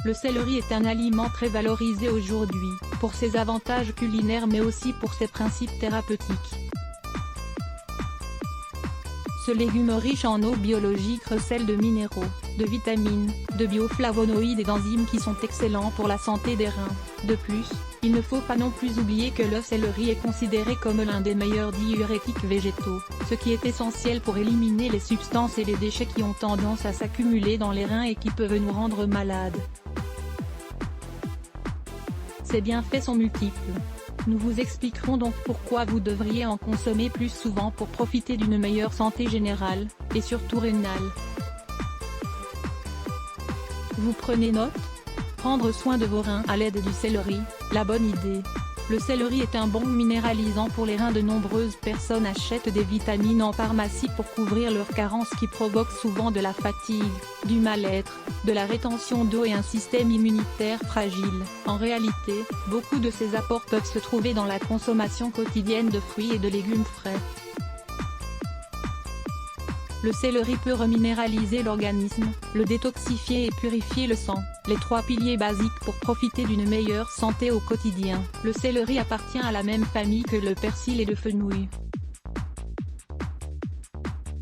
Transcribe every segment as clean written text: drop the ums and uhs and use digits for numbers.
Le céleri est un aliment très valorisé aujourd'hui, pour ses avantages culinaires mais aussi pour ses principes thérapeutiques. Ce légume riche en eau biologique recèle de minéraux, de vitamines, de bioflavonoïdes et d'enzymes qui sont excellents pour la santé des reins. De plus, il ne faut pas non plus oublier que le céleri est considéré comme l'un des meilleurs diurétiques végétaux, ce qui est essentiel pour éliminer les substances et les déchets qui ont tendance à s'accumuler dans les reins et qui peuvent nous rendre malades. Ses bienfaits sont multiples. Nous vous expliquerons donc pourquoi vous devriez en consommer plus souvent pour profiter d'une meilleure santé générale, et surtout rénale. Vous prenez note? Prendre soin de vos reins à l'aide du céleri, la bonne idée. Le céleri est un bon minéralisant pour les reins. De nombreuses personnes achètent des vitamines en pharmacie pour couvrir leurs carences qui provoquent souvent de la fatigue, du mal-être, de la rétention d'eau et un système immunitaire fragile. En réalité, beaucoup de ces apports peuvent se trouver dans la consommation quotidienne de fruits et de légumes frais. Le céleri peut reminéraliser l'organisme, le détoxifier et purifier le sang, les trois piliers basiques pour profiter d'une meilleure santé au quotidien. Le céleri appartient à la même famille que le persil et le fenouil.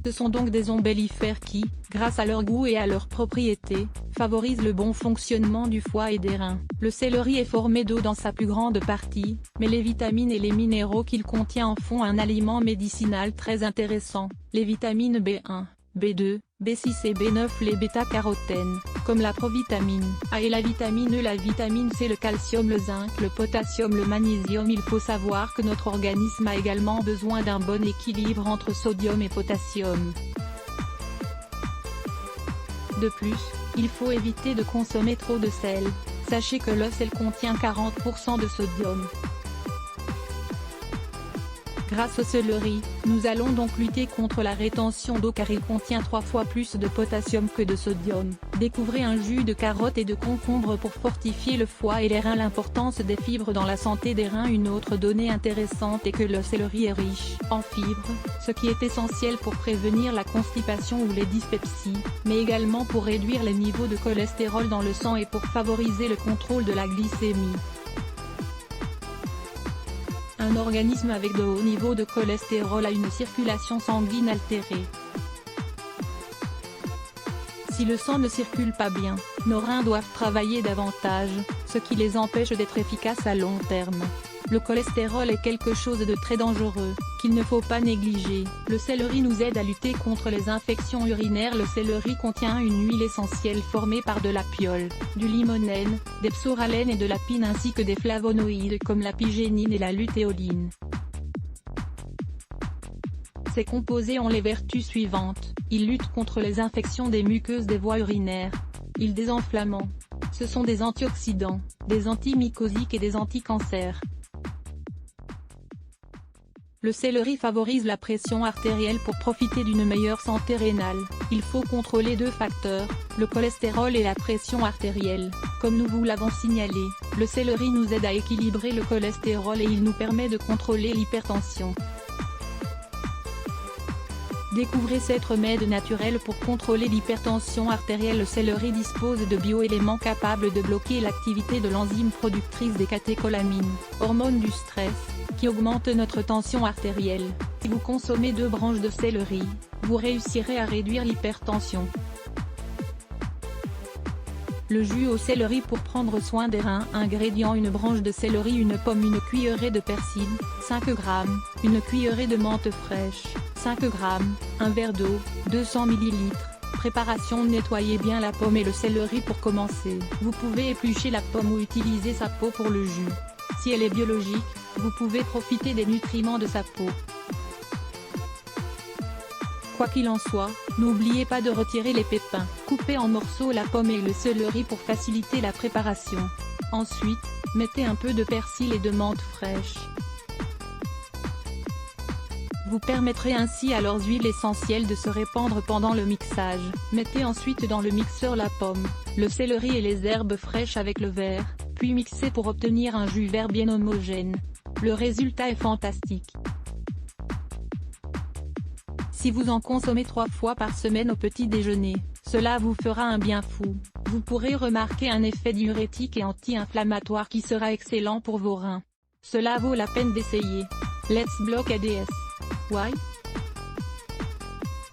Ce sont donc des ombellifères qui, grâce à leur goût et à leurs propriétés, favorisent le bon fonctionnement du foie et des reins. Le céleri est formé d'eau dans sa plus grande partie, mais les vitamines et les minéraux qu'il contient en font un aliment médicinal très intéressant. Les vitamines B1, B2, B6 et B9, les bêta-carotènes, comme la provitamine A et la vitamine E, la vitamine C, le calcium, le zinc, le potassium, le magnésium. Il faut savoir que notre organisme a également besoin d'un bon équilibre entre sodium et potassium. De plus, il faut éviter de consommer trop de sel. Sachez que le sel contient 40% de sodium. Grâce au céleri, nous allons donc lutter contre la rétention d'eau car il contient 3 fois plus de potassium que de sodium. Découvrez un jus de carotte et de concombre pour fortifier le foie et les reins. L'importance des fibres dans la santé des reins. Une autre donnée intéressante est que le céleri est riche en fibres, ce qui est essentiel pour prévenir la constipation ou les dyspepsies, mais également pour réduire les niveaux de cholestérol dans le sang et pour favoriser le contrôle de la glycémie. Un organisme avec de hauts niveaux de cholestérol a une circulation sanguine altérée. Si le sang ne circule pas bien, nos reins doivent travailler davantage, ce qui les empêche d'être efficaces à long terme. Le cholestérol est quelque chose de très dangereux, qu'il ne faut pas négliger. Le céleri nous aide à lutter contre les infections urinaires. Le céleri contient une huile essentielle formée par de la piole, du limonène, des psoralènes et de la pine ainsi que des flavonoïdes comme la pigénine et la lutéoline. Ces composés ont les vertus suivantes: ils luttent contre les infections des muqueuses des voies urinaires. Ils désenflammant. Ce sont des antioxydants, des antimycosiques et des anticancers. Le céleri favorise la pression artérielle. Pour profiter d'une meilleure santé rénale, il faut contrôler 2 facteurs, le cholestérol et la pression artérielle. Comme nous vous l'avons signalé, le céleri nous aide à équilibrer le cholestérol et il nous permet de contrôler l'hypertension. Découvrez cet remède naturel pour contrôler l'hypertension artérielle. Le céleri dispose de bioéléments capables de bloquer l'activité de l'enzyme productrice des catécholamines, hormone du stress, qui augmente notre tension artérielle. Si vous consommez 2 branches de céleri, vous réussirez à réduire l'hypertension. Le jus au céleri pour prendre soin des reins. Ingrédients: une branche de céleri, une pomme, une cuillerée de persil, 5 g, une cuillerée de menthe fraîche, 5 g, un verre d'eau, 200 ml. Préparation: nettoyez bien la pomme et le céleri pour commencer. Vous pouvez éplucher la pomme ou utiliser sa peau pour le jus. Si elle est biologique, vous pouvez profiter des nutriments de sa peau. Quoi qu'il en soit, n'oubliez pas de retirer les pépins. Coupez en morceaux la pomme et le céleri pour faciliter la préparation. Ensuite, mettez un peu de persil et de menthe fraîche. Vous permettrez ainsi à leurs huiles essentielles de se répandre pendant le mixage. Mettez ensuite dans le mixeur la pomme, le céleri et les herbes fraîches avec le verre, puis mixez pour obtenir un jus vert bien homogène. Le résultat est fantastique. Si vous en consommez 3 fois par semaine au petit déjeuner, cela vous fera un bien fou. Vous pourrez remarquer un effet diurétique et anti-inflammatoire qui sera excellent pour vos reins. Cela vaut la peine d'essayer. Let's block ADS. Why?